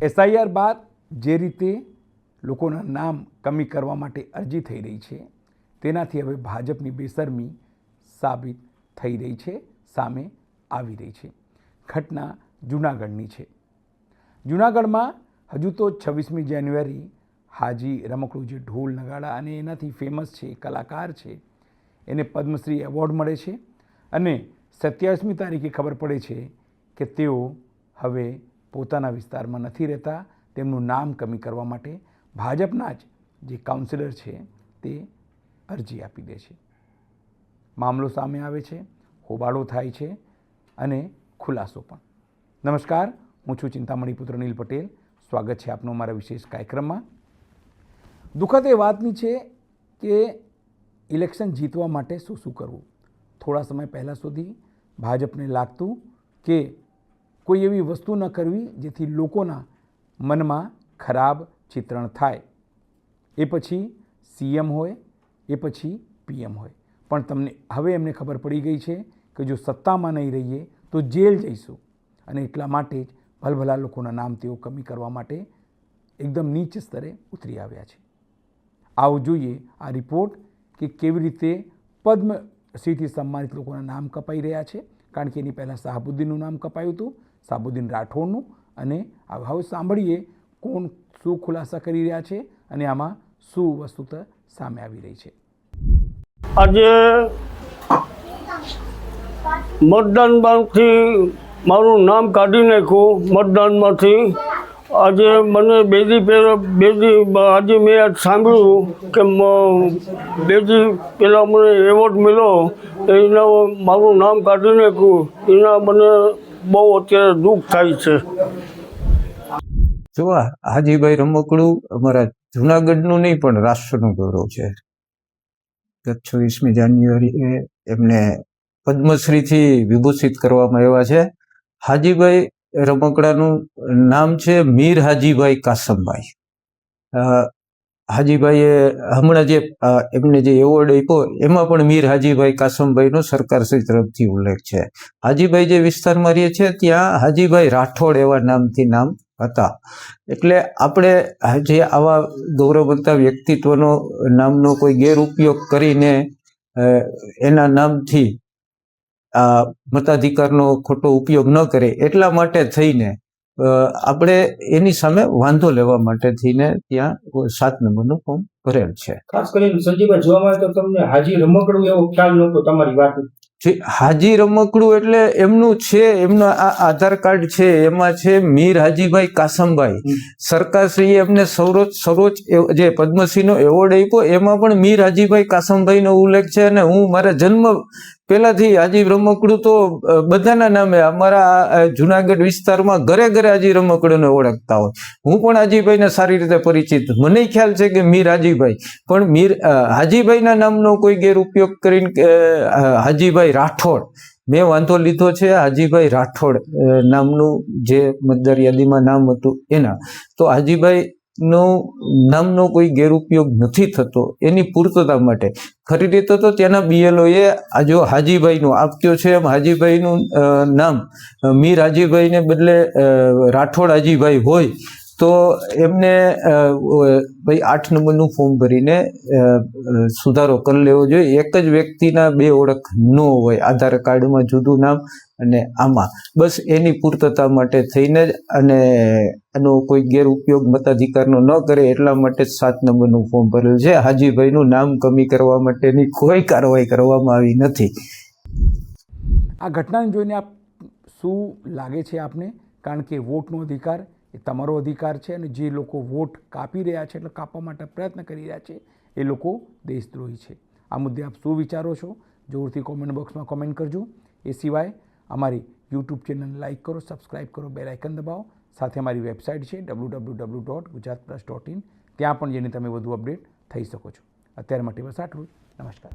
SIR બાદ જે રીતે લોકોના નામ કમી કરવા માટે અરજી થઈ રહી છે તેનાથી હવે ભાજપની બેશરમી સાબિત થઈ રહી છે, સામે આવી રહી છે. ઘટના જૂનાગઢની છે. જૂનાગઢમાં હજુ તો 26મી જાન્યુઆરી હાજી રમકડું જે ઢોલ નગાડા અને એનાથી ફેમસ છે, કલાકાર છે, એને પદ્મશ્રી એવોર્ડ મળે છે અને 27મી તારીખે ખબર પડે છે કે તેઓ હવે પોતાના વિસ્તારમાં નથી રહેતા. તેમનું નામ કમી કરવા માટે ભાજપના જ જે કાઉન્સિલર છે તે અરજી આપી દે છે. મામલો સામે આવે છે, હોબાળો થાય છે અને ખુલાસો પણ. નમસ્કાર, હું છું ચિંતામણી પુત્ર નીલ પટેલ. સ્વાગત છે આપનું અમારા વિશેષ કાર્યક્રમમાં. દુઃખદ એ વાતની છે કે ઇલેક્શન જીતવા માટે શું કરવું. થોડા સમય પહેલાં સુધી ભાજપને લાગતું કે કોઈ એવી વસ્તુ ન કરવી જેથી લોકોના મનમાં ખરાબ ચિત્રણ થાય. એ પછી સીએમ હોય, એ પછી પીએમ હોય, પણ હવે એમને ખબર પડી ગઈ છે કે જો સત્તામાં નહીં રહીએ તો જેલ જઈશું અને એટલા માટે જ ભલભલા લોકોના નામ તેઓ કમી કરવા માટે એકદમ નીચ સ્તરે ઉતરી આવ્યા છે. આવો જોઈએ આ રિપોર્ટ કે કેવી રીતે પદ્મશ્રીથી સન્માનિત લોકોના નામ કપાઈ રહ્યા છે. કારણ કે એની પહેલાં શાહબુદ્દીનનું નામ કપાયું હતું, શાહબુદ્દીન રાઠોડનું, અને હવે સાંભળીએ કોણ શું ખુલાસા કરી રહ્યા છે અને આમાં શું વસ્તુત સામે આવી રહી છે. આજે મતદાનમાંથી મારું નામ કાઢી નાખ્યું મતદાનમાંથી. આજે મને આજે મેં સાંભળ્યું કે બેદી પહેલાં મને એવોર્ડ મળ્યો, એના મારું નામ કાઢી નાખ્યું. એના મને બહુ અત્યારે દુઃખ થાય છે. જો હાજીભાઈ રમકડું અમારા જૂનાગઢનું નહીં પણ રાષ્ટ્રનું ગૌરવ છે. ગત 26મી જાન્યુઆરીએ એમને પદ્મશ્રીથી વિભૂષિત કરવામાં આવ્યા છે. હાજીભાઈ રમકડાનું નામ છે મીર હાજીભાઈ કાસમભાઈ. હાજીભાઈએ હમણાં જે એમને જે એવોર્ડ આપ્યો એમાં પણ મીર હાજીભાઈ કાસમભાઈનો સરકારશ્રી તરફથી ઉલ્લેખ છે. હાજીભાઈ જે વિસ્તારમાં રહે છે ત્યાં હાજીભાઈ રાઠોડ એવા નામથી નામ હતા. એટલે આપણે જે આવા ગૌરવવંતા વ્યક્તિત્વનો નામનો કોઈ ગેરઉપયોગ કરીને એના નામથી મતાધિકારનો ખોટો ઉપયોગ ન કરે એટલા માટે થઈને આપણે એની સામે વાંધો લેવા માટે થઈને ત્યાં 7 નંબરનું ફોર્મ ભરેલ છે. ખાસ કરીને સંજીવભાઈ જોવા મળે તો તમને હાજી રમકડું એવો ખ્યાલ નહોતો તમારી વાત. હાજી રમકડું એટલે એમનું છે, એમનો આ આધાર કાર્ડ છે, એમાં છે મીર હાજીભાઈ કાસમભાઈ. સરકારશ્રીએ એમને સર્વોચ્ચ જે પદ્મશ્રીનો એવોર્ડ આપ્યો એમાં પણ મીર હાજીભાઈ કાસમભાઈનો ઉલ્લેખ છે. અને હું મારા જન્મ પહેલાથી હાજી રમકડું તો બધાના નામે અમારા જુનાગઢ વિસ્તારમાં ઘરે ઘરે હાજી રમકડુંને ઓળખતા હોય. હું પણ હાજીભાઈને સારી રીતે પરિચિત. મને ખ્યાલ છે કે મીર હાજીભાઈ પણ હાજીભાઈના નામનો કોઈ ગેરઉપયોગ કરીને હાજીભાઈ રાઠોડ મેં વાંધો લીધો છે. હાજીભાઈ રાઠોડ નામનું જે મતદાર યાદીમાં નામ હતું એના, તો હાજીભાઈ નામનો કોઈ ગેરઉપયોગ નથી થતો એની પૂર્તતા માટે ખરી રીતે તો ત્યાંના બીએલઓએ જો હાજીભાઈનું આપ્યો છે એમ હાજીભાઈનું નામ મીર હાજીભાઈને બદલે રાઠોડ હાજીભાઈ હોય તો એમને ભાઈ 8 નંબરનું ફોર્મ ભરીને સુધારો કરી લેવો જોઈએ. એક જ વ્યક્તિના 2 ઓળખ ન હોય, આધાર કાર્ડમાં જુદું નામ અને આમાં, બસ એની પૂર્તતા માટે થઈને જ અને એનો કોઈ ગેરઉપયોગ મતાધિકારનો ન કરે એટલા માટે 7 નંબરનું ફોર્મ ભરેલું છે. હાજીભાઈનું નામ કમી કરવા માટેની કોઈ કાર્યવાહી કરવામાં આવી નથી. આ ઘટનાને જોઈને શું લાગે છે આપને? કારણ કે વોટનો અધિકાર એ તમારો અધિકાર છે અને જે લોકો વોટ કાપી રહ્યા છે એટલે કાપવા માટે પ્રયત્ન કરી રહ્યા છે એ લોકો દેશદ્રોહી છે. આ મુદ્દે આપ શું વિચારો છો? જોરથી કોમેન્ટ બોક્સમાં કોમેન્ટ કરજો. એ સિવાય અમારી યુટ્યુબ ચેનલ લાઇક કરો, સબસ્ક્રાઈબ કરો, બેલ આઇકન દબાવો. સાથે અમારી વેબસાઇટ છે www.gujaratplus.in. ત્યાં પણ જઈને તમે વધુ અપડેટ થઈ શકો છો. અત્યાર માટે બસ આટલું જ. નમસ્કાર.